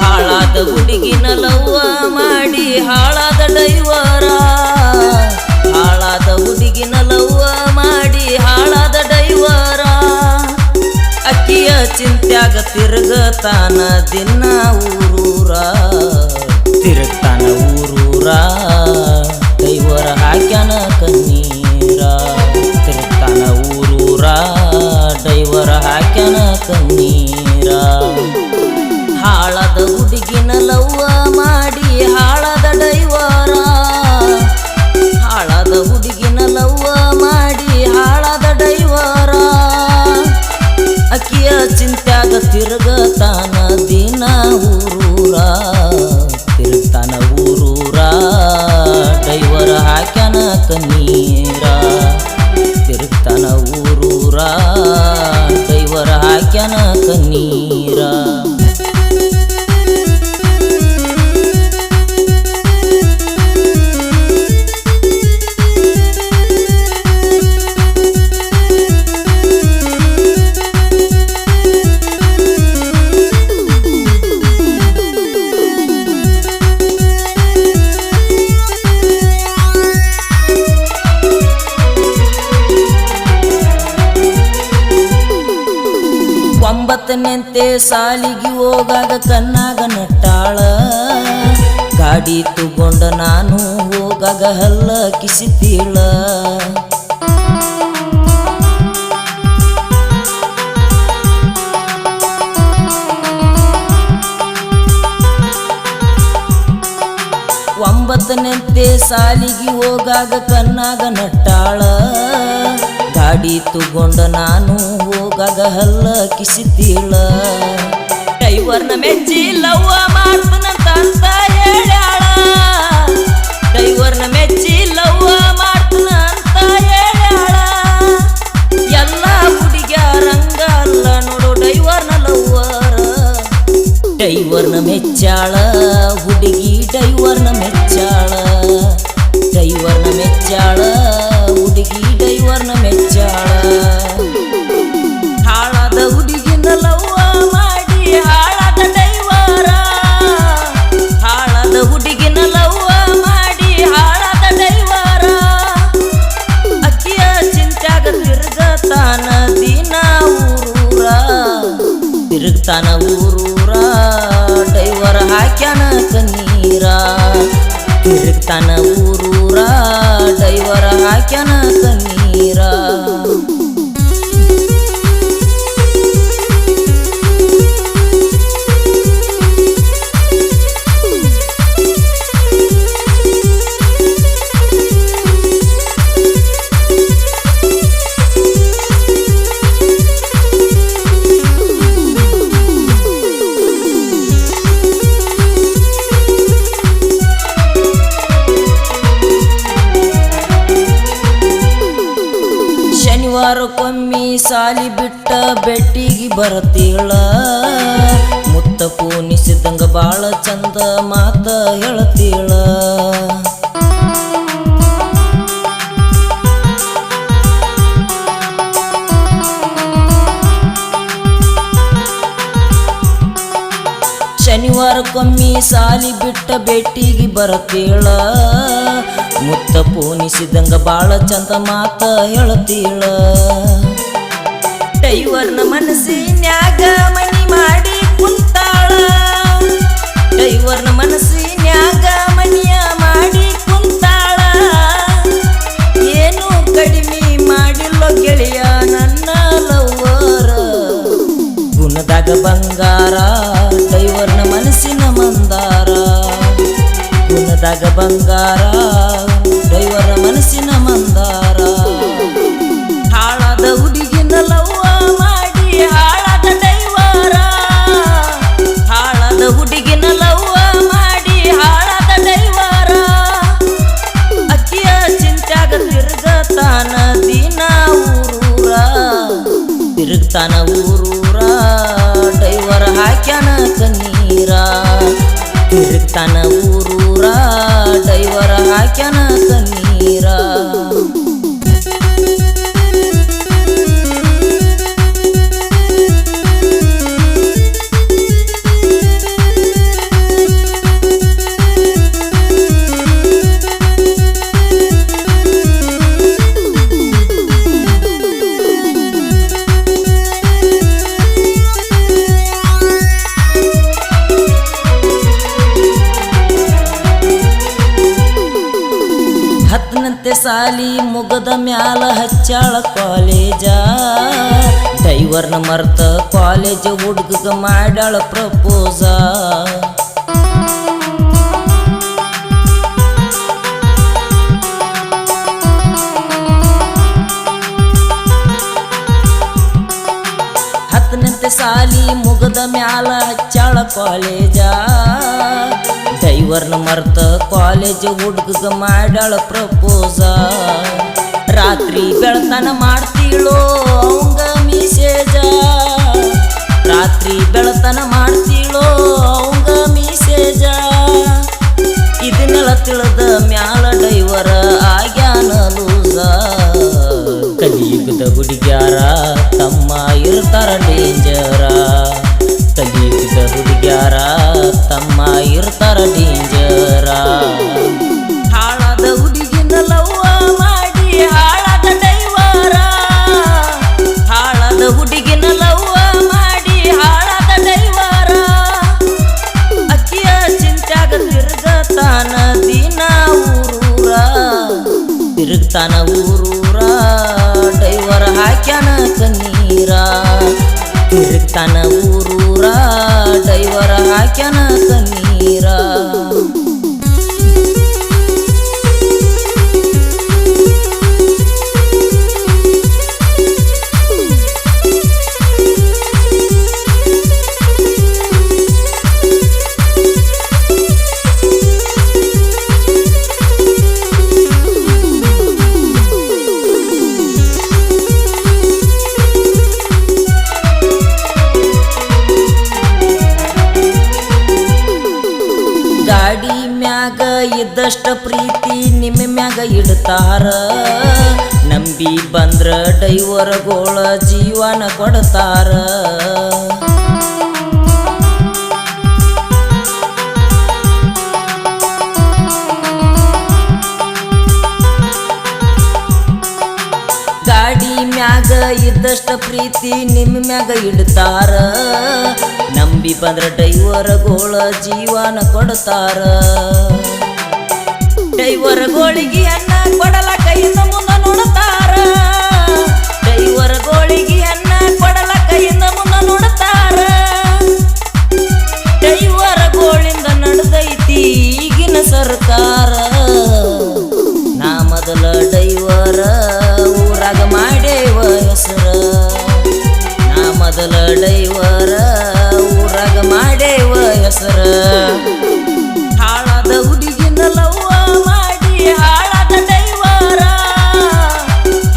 ಹಾಳಾದ ಹುಡುಗಿನ ಲವ್ವ ಮಾಡಿ ಹಾಳಾದ ಡೈವರ, ಹಾಳಾದ ಹುಡುಗಿನ ಲವ್ವ ಮಾಡಿ ಹಾಳಾದ ಡೈವರ. ಅಕ್ಕಿಯ ಚಿಂತ್ಯಾಗ ತಿರುಗತಾನ ದಿನ ಊರೂರ, ತಿರುಗ್ತಾನ ಊರೂರ ಡೈವರ ಹಾಕ್ಯಾನ ಕಣ್ಣೀರ, ತಿರುಗ್ತಾನ ಊರೂರ ಡೈವರ ಹಾಕ್ಯಾನ ಕಣ್ಣೀರ. ಹಾಳಾದ ಹುಡುಗಿನ ಲವ್ವ ಮಾಡಿ ಹಾಳಾದ ಡೈವರ, ಹಾಳಾದ ಹುಡುಗಿನ ಲವ್ವ ಮಾಡಿ ಹಾಳಾದ ಡೈವರ. ಅಕ್ಕಿಯ ಚಿಂತ್ಯಾಗ ತಿರುಗತಾನ ದಿನ ಊರೂರ, ತಿರುಗ್ತಾನ ಊರೂರ ಡೈವರ ಹಾಕ್ಯಾನ ಕಣ್ಣೀರ, ತಿರುಗ್ತಾನ ಊರೂರ ಡೈವರ ಹಾಕ್ಯಾನ ಕಣ್ಣೀರ. ಒಂಬತ್ತನೆಂತೆ ಸಾಲಿಗೆ ಹೋಗಾಗ ಕಣ್ಣಾಗ ನಟ್ಟಾಳ, ಗಾಡಿ ತಗೊಂಡ ನಾನು ಹೋಗಾಗ ಹಲ್ಲ ಕಿಸಿತೀಳ. ಒಂಬತ್ತನೆಂತೆ ಸಾಲಿಗೆ ಹೋಗಾಗ ಕಣ್ಣಾಗ ನಟ್ಟಾಳ, ಗಾಡಿ ತಗೊಂಡ ನಾನು ಹೋಗಾಗ ಹಲ್ಲ ಕಿಸಿತೀಳ. ಡೈವರ್ನ ಮೆಚ್ಚಿ ಲವ್ವ ಮಾಡ್ತನಂತ ಹೇಳ್ಯಾಳ, ಡೈವರ್ನ ಮೆಚ್ಚಿ ಲವ್ವ ಮಾಡ್ತನಂತ ಹೇಳ್ಯಾಳ. ಎಲ್ಲ ಹುಡುಗ್ಯಾರಂಗ ಅಲ್ಲ ನೋಡು ಡೈವರ್ನ ಲವ್ವರ, ಡೈವರ್ನ ಮೆಚ್ಚಾಳ ಹುಡುಗಿ ಡೈವರ್ನ ಮೆಚ್ಚಾಳ, ಡೈವರ್ನ ಮೆಚ್ಚಾಳ ಹುಡುಗಿ ಡೈವರ್ನ ಮೆಚ್ಚಾಳ. ಹಾಳಾದ ಹುಡುಗಿನ ಲವ್ವ ಮಾಡಿ ಹಾಳಾದ ಡೈವರ, ಹಾಳಾದ ಹುಡುಗಿನ ಲವ್ವ ಮಾಡಿ ಹಾಳಾದ ಡೈವರ. ಅಕ್ಕಿಯ ಚಿಂತ್ಯಾಗ ತಿರುಗತಾನ ದಿನ ಊರೂರ, ತಿರುಗ್ತಾನ ಊರೂರ ಡೈವರ ಹಾಕ್ಯಾನ ಕಣ್ಣೀರ, ತಿರುಗ್ತಾನ ಊರೂರ ಡೈವರ ಹಾಕ್ಯಾನ ಕಣ್ಣೀರ. ಶನಿವಾರಕ್ಕೊಮ್ಮಿ ಸಾಲಿ ಬಿಟ್ಟ ಬೆಟ್ಟಿಗೆ ಬರತೀಳ, ಮುತ್ತ ಪೂನಿಸಿದಂಗ ಬಾಳ ಚಂದ ಮಾತ ಹೇಳ್ತೀಳ. ಶನಿವಾರಕ್ಕೊಮ್ಮಿ ಸಾಲಿ ಬಿಟ್ಟ ಬೆಟ್ಟಿಗೆ ಬರತೀಳ, ಮುತ್ತ ಪೂನಿಸಿದಂಗ ಬಾಳ ಚಂದ ಮಾತ ಹೇಳ್ತೀಳ. ಡೈವರ್ನ ಮನಸ್ಸಿನ್ಯಾಗ ಮನಿ ಮಾಡಿ ಕುಂತಾಳ, ಡೈವರ್ನ ಮನಸ್ಸಿನ್ಯಾಗ ಮನಿಯ ಮಾಡಿ ಕುಂತಾಳ. ಏನು ಕಡಿಮೆ ಮಾಡಿಲ್ಲ ಗೆಳೆಯ ನನ್ನ ಲವ್ವರ, ಗುಣದಾಗ ಬಂಗಾರ ಡೈವರ್ನ ಮನಸ್ಸಿನ ಮಂದಾರ, ಗುಣದಾಗ ಬಂಗಾರ ಡೈವರ್ನ ಮನಸ್ಸಿನ ಮಂದಾರ. ಹಾಳಾದ ಹುಡುಗಿನ ಲವ್ವ ಮಾಡಿ ಹಾಳಾದ ಡೈವರ, ಹಾಳಾದ ಹುಡುಗಿನ ಲವ್ವ ಮಾಡಿ ಹಾಳಾದ ಡೈವರ. ಅಕ್ಕಿಯ ಚಿಂತ್ಯಾಗ ತಿರುಗತಾನ ದಿನ ಊರೂರ, ತಿರುಗ್ತಾನ ಊರೂರ ಡೈವರ್ ಹಾಕ್ಯಾನ ಕಣ್ಣೀರ ತಿರುಗ್ತಾನ ಊರೂರ ಡೈವರ್ ಹಾಕ್ಯಾನ ಕಣ್ಣೀರ ಹತ್ತನಂತೆ ಸಾಲಿ ಮುಗದ ಮ್ಯಾಲ ಹಚ್ಚಾಳ ಕಾಲೇಜ ಡೈವರ್ನ ಮರ್ತ ಕಾಲೇಜ್ ಹುಡುಗ ಮಾಡ್ಯಾಳ ಪ್ರಪೋಸ ಹತ್ತನಂತೆ ಸಾಲಿ ಮುಗದ ಮ್ಯಾಲ ಹಚ್ಚಾಳ ಕಾಲೇಜ ಡೈವರ್ನ ಮರ್ತ ಕಾಲೇಜ್ ಹುಡುಗ ಮಾಡ್ಯಾಳ ಪ್ರಪೋಸ ರಾತ್ರಿ ಬೆಳತನ ಮಾಡ್ತೀಳೋ ಅವಂಗ ಮಿಸೇಜ ರಾತ್ರಿ ಬೆಳತನ ಮಾಡ್ತೀಳೋ ಅವಂಗ ಮಿಸೇಜ ಇದನ್ನೆಲ್ಲ ತಿಳಿದ ಮ್ಯಾಲ ಡೈವರ ಆಗ್ಯಾನ ಲೂಸ ಕಲಿಯುಗದ ಹುಡುಗ್ಯಾರ ತಮ್ಮ ಇರ್ತಾರ ಡೇಂಜರ ಕಲಿಯುಗದ ಹುಡುಗ್ಯಾರ ತಮ್ಮ ಇರ್ತಾರ ಡೇಂಜರ ಹಾಳಾದ ಹುಡುಗಿನ ಲವ್ವ ಮಾಡಿ ಹಾಳಾದ ಡೈವರ ಹಾಳಾದ ಹುಡುಗಿನ ಲವ್ವ ಮಾಡಿ ಹಾಳಾದ ಡೈವರ ಅಕ್ಕಿಯ ಚಿಂತ್ಯಾಗ ತಿರುಗತಾನ ದಿನ ಊರೂರ ತಿರುಗ್ತಾನ ಊರೂರ ಡೈವರ್ ಹಾಕ್ಯಾನ ಕಣ್ಣೀರ ತಿರುಗ್ತಾನ ಊರೂರ ಡೈವರ್ ಹಾಕ್ಯಾನ ಕಣ್ಣೀರ ಗಾಡಿ ಮ್ಯಾಗ ಇದ್ದಷ್ಟ ಪ್ರೀತಿ ನಿಮ್ಮ ಮ್ಯಾಗ ಇಡ್ತಾರ ನಂಬಿ ಬಂದ್ರ ಡೈವರ್ಗೋಳ ಜೀವನ ಕೊಡ್ತಾರ ಗಾಡಿ ಮ್ಯಾಗ ಇದ್ದಷ್ಟ ಪ್ರೀತಿ ನಿಮ್ಮ ಮ್ಯಾಗ ಇಡ್ತಾರ ನಂಬಿ ಬಂದ್ರ ಡೈವರ್ಗೋಳ ಜೀವನ ಕೊಡ್ತಾರ ಡೈವರ್ಗೋಳಿಗೆ ಅನ್ನ ಕೊಡಲ ಕೈಯಿಂದ ಮುಂದ ನೋಡ್ತಾರ ಡೈವರ್ಗೋಳಿಗೆ ಅನ್ನ ಕೊಡಲ ಕೈಯಿಂದ ಮುಂದ ನೋಡ್ತಾರ ಡೈವರ್ಗೋಳಿಂದ ನಡೆದೈತಿ ಈಗಿನ ಸರ್ಕಾರ ನಾ ಮೊದಲ ಡೈವರ ಊರಾಗ ಮಾಡೇವ ಹೆಸರ ನಾ ಮೊದಲ ಡೈವರ ಊರಾಗ ಮಾಡೇವ ಹೆಸರ ಹಾಳಾದ ಹುಡುಗಿನ ಲವ್ವ ಮಾಡಿ ಹಾಳಾದ ಡೈವರ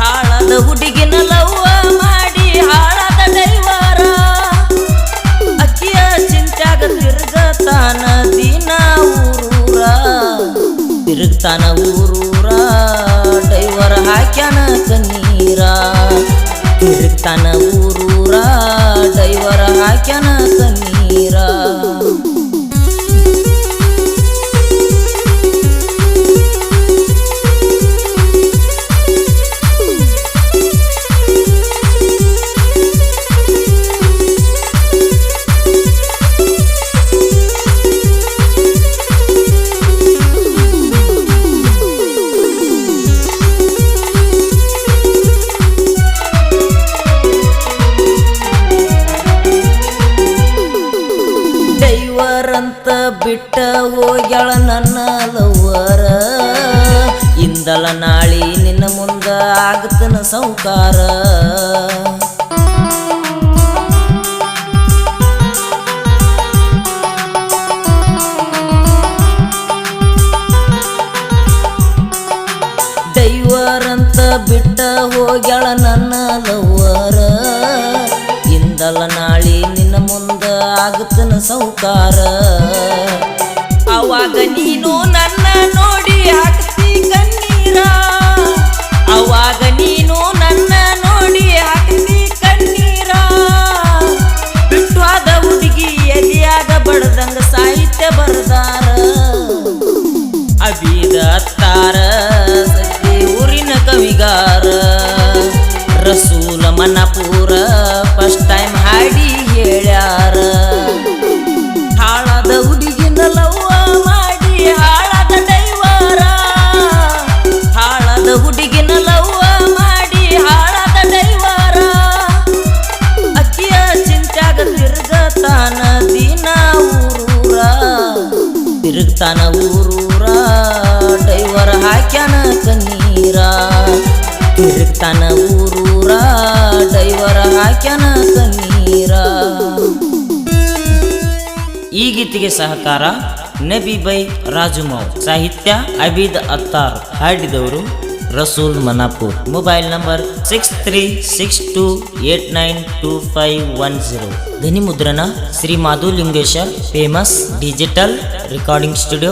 ಹಾಳಾದ ಹುಡುಗಿನ ಲವ್ವ ಮಾಡಿ ಹಾಳಾದ ಡೈವರ ಅಕ್ಕಿಯ ಚಿಂತ್ಯಾಗ ತಿರುಗತಾನ ದಿನ ಊರೂರ ತಿರುಗ್ತಾನ ಊರೂರ ಡೈವರ್ ಹಾಕ್ಯಾನ ಕಣ್ಣೀರ ತಿರುಗ್ತಾನ ಊರೂರ ಡೈವರ್ ಹಾಕ್ಯಾನ ಕಣ್ಣೀರ ಅಂತ ಬಿಟ್ಟ ಹೋಗ್ಯಾಳ ನನ್ನ ಲವ್ವರ ಇಂದಲ ನಾಳಿ ನಿನ್ನ ಮುಂದ ಆಗತನ ಸೌಕಾರ ದೈವರಂತ ಬಿಟ್ಟ ಹೋಗ್ಯಾಳ ನನ್ನ ಲವ್ವರ ಇಂದಲ್ಲ ನಾಳಿ ನಿನ್ನ ಮುಂದ ಆಗುತ್ತನ ಸೌಕಾರ. ಅವಾಗ ನೀನು ನನ್ನ ನೋಡಿ ಹಾಕ್ತಿ ಕಣ್ಣೀರ, ಅವಾಗ ನೀನು ನನ್ನ ನೋಡಿ ಹಾಕ್ತಿ ಕಣ್ಣೀರ. ಬಿಟ್ಟುವಾದ ಹುಡುಗಿ ಎದೆಯಾಗ ಬಡ್ದಂಗ ಸಾಹಿತ್ಯ ಬರ್ದಾರ. ಅಬೀದ ಅತ್ತಾರ ಸತ್ತಿ ಊರಿನ ಕವಿಗಾರ. ರಸೂಲ ಮನಪೂರ ಫಸ್ಟ್ ಟೈಮ್ ಹಾಡಿ ಹೇಳ್ಯಾರ. ಹಾಳಾದ ಹುಡುಗಿನ ಲವ್ವ ಮಾಡಿ ಹಾಳಾದ ಡೈವರ, ಹಾಳಾದ ಹುಡುಗಿನ ಲವ್ವ ಮಾಡಿ ಹಾಳಾದ ಡೈವರ. ಅಕ್ಕಿಯ ಚಿಂತ್ಯಾಗ ತಿರ್ಗತಾನ ದಿನ ಊರೂರ, ತಿರುಗ್ತಾನ ಊರೂರ ಡೈವರ ಹಾಕ್ಯಾನ ಕಣ್ಣೀರ. ತಿರುಗ್ತಾನ ಊರೂರ ಡೈವರ ಹಾಕ್ಯಾನ ಕಣ್ಣೀರ. ಈ ಗೀತೆಗೆ ಸಹಕಾರ ನಬಿ ಬೈ ರಾಜುಮೌ, ಸಾಹಿತ್ಯ ಅಬೀದ್ ಅತ್ತಾರ್, ಹಾಡಿದವರು ರಸೂಲ್ ಮನಾಪುರ್. Mobile number 6362892510. ಧ್ವನಿ ಮುದ್ರಣ Shri Madhulingeshwar, famous digital recording studio,